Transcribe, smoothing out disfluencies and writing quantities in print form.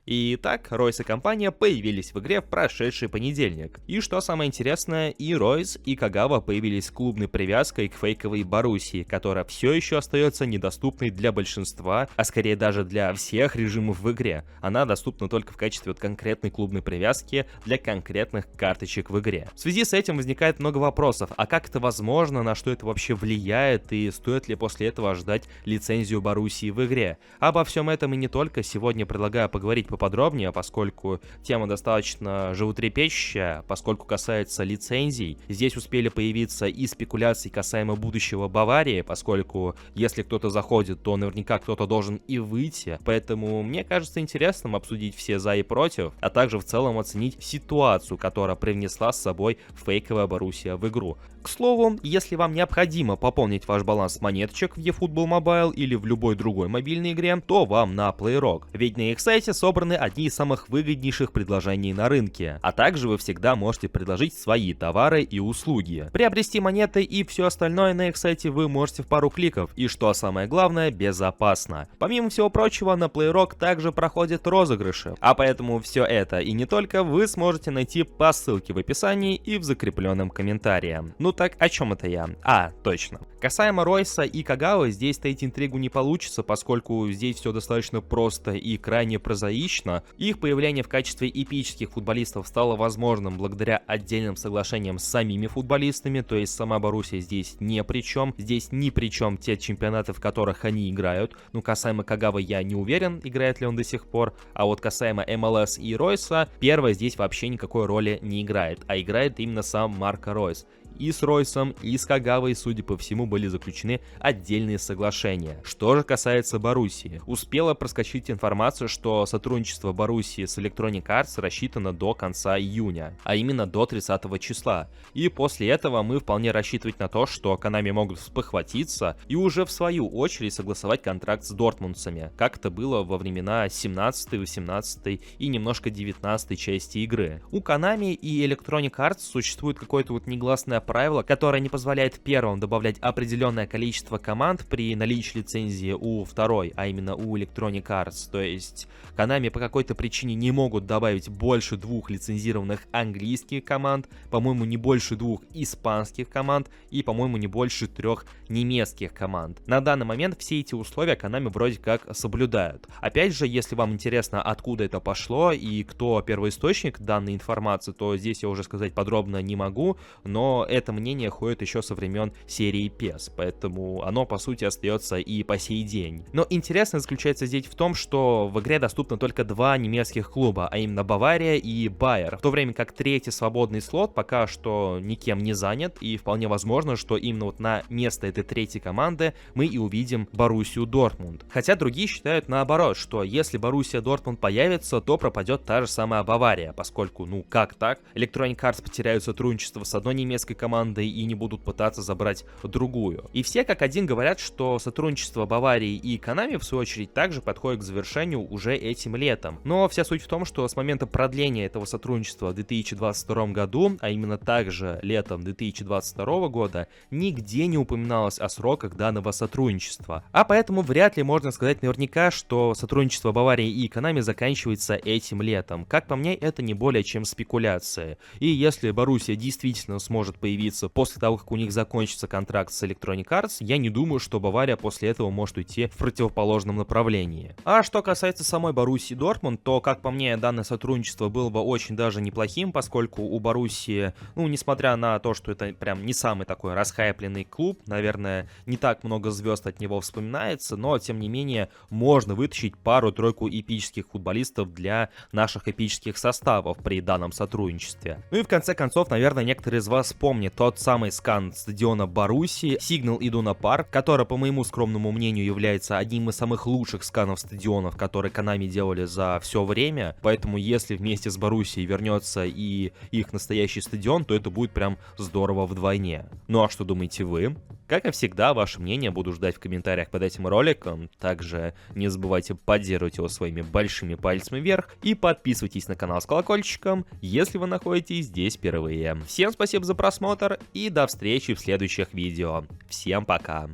Итак, Royce и компания появились в игре в прошедший понедельник. И что самое интересное, и Royce, и Кагава появились с клубной привязкой к фейковой Боруссии, которая все еще остается недоступной для большинства, а скорее даже для всех режимов в игре. Она доступна только в качестве конкретной клубной привязки для конкретных карточек в игре. В связи с этим возникает много вопросов, а как это возможно, на что это вообще влияет и стоит ли после этого ждать лицензию Боруссии в игре? Обо всем этом и не только сегодня предлагаю поговорить поподробнее, поскольку тема достаточно животрепещущая, поскольку касается лицензий. Здесь успели появиться и спекуляции касаемо будущего Баварии, поскольку если кто-то заходит, то наверняка кто-то должен и выйти, поэтому мне кажется интересным обсудить все за и против, а также в целом оценить ситуацию, которая привнесла с собой фейковая Боруссия в игру. К слову, если вам необходимо пополнить ваш баланс монеточек в eFootball Mobile или в любой другой мобильной игре, то вам на PlayRock, ведь на их сайте собраны одни из самых выгоднейших предложений на рынке, а также вы всегда можете предложить свои товары и услуги. Приобрести монеты и все остальное на их сайте вы можете в пару кликов, и что самое главное, безопасно. Помимо всего прочего, на PlayRock также проходят розыгрыши, а поэтому все это и не только вы сможете найти по ссылке в описании и в закрепленном комментарии. Ну так, о чем это я? Точно. Касаемо Ройса и Кагавы, здесь таить интригу не получится, поскольку здесь все достаточно просто и крайне прозаично. Их появление в качестве эпических футболистов стало возможным благодаря отдельным соглашениям с самими футболистами, то есть сама Боруссия здесь ни при чем. Здесь ни при чем те чемпионаты, в которых они играют. Ну, касаемо Кагавы я не уверен, играет ли он до сих пор, а вот касаемо МЛС и Ройса, первое здесь вообще никакой роли не играет, а играет именно сам Марко Ройс. И с Ройсом, и с Кагавой, судя по всему, были заключены отдельные соглашения. Что же касается Боруссии, успела проскочить информация, что сотрудничество Боруссии с Electronic Arts рассчитано до конца июня, а именно до 30 числа. И после этого мы вполне рассчитывать на то, что Konami могут спохватиться и уже в свою очередь согласовать контракт с дортмундцами, как это было во времена 17, 18 и немножко 19 части игры. У Konami и Electronic Arts существует какое-то негласное правило, которое не позволяет первым добавлять определенное количество команд при наличии лицензии у второй, а именно у Electronic Arts. То есть Konami по какой-то причине не могут добавить больше 2 лицензированных английских команд, по-моему, не больше 2 испанских команд и, по-моему, не больше 3 немецких команд. На данный момент все эти условия Konami вроде как соблюдают. Опять же, если вам интересно, откуда это пошло и кто первоисточник данной информации, то здесь я уже сказать подробно не могу, но это мнение ходит еще со времен серии PES, поэтому оно по сути остается и по сей день. Но интересно заключается здесь в том, что в игре доступно только 2 немецких клуба, а именно Бавария и Байер, в то время как третий свободный слот пока что никем не занят, и вполне возможно, что именно на место этой третьей команды мы и увидим Боруссию Дортмунд. Хотя другие считают наоборот, что если Боруссия Дортмунд появится, то пропадет та же самая Бавария, поскольку, как так, Electronic Arts потеряют сотрудничество с одной немецкой командой и не будут пытаться забрать другую. И все как один говорят, что сотрудничество Баварии и Konami в свою очередь также подходит к завершению уже этим летом. Но вся суть в том, что с момента продления этого сотрудничества в 2022 году, а именно также летом 2022 года, нигде не упоминалось о сроках данного сотрудничества. А поэтому вряд ли можно сказать наверняка, что сотрудничество Баварии и Konami заканчивается этим летом. Как по мне, это не более чем спекуляция. И если Боруссия действительно сможет появиться после того, как у них закончится контракт с Electronic Arts, я не думаю, что Бавария после этого может уйти в противоположном направлении. А что касается самой Боруссии Дортмунд, то, как по мне, данное сотрудничество было бы очень даже неплохим, поскольку у Боруссии, несмотря на то, что это прям не самый такой расхайпленный клуб, наверное, не так много звезд от него вспоминается, но, тем не менее, можно вытащить пару-тройку эпических футболистов для наших эпических составов при данном сотрудничестве. Ну и в конце концов, наверное, некоторые из вас помнят тот самый скан стадиона Боруссии Signal Iduna Park, который, по моему скромному мнению, является одним из самых лучших сканов стадионов, которые Konami делали за все время, поэтому если вместе с Боруссией вернется и их настоящий стадион, то это будет прям здорово вдвойне. Ну а что думаете вы? Как и всегда, ваше мнение буду ждать в комментариях под этим роликом. Также не забывайте поддерживать его своими большими пальцами вверх и подписывайтесь на канал с колокольчиком, если вы находитесь здесь впервые. Всем спасибо за просмотр и до встречи в следующих видео. Всем пока!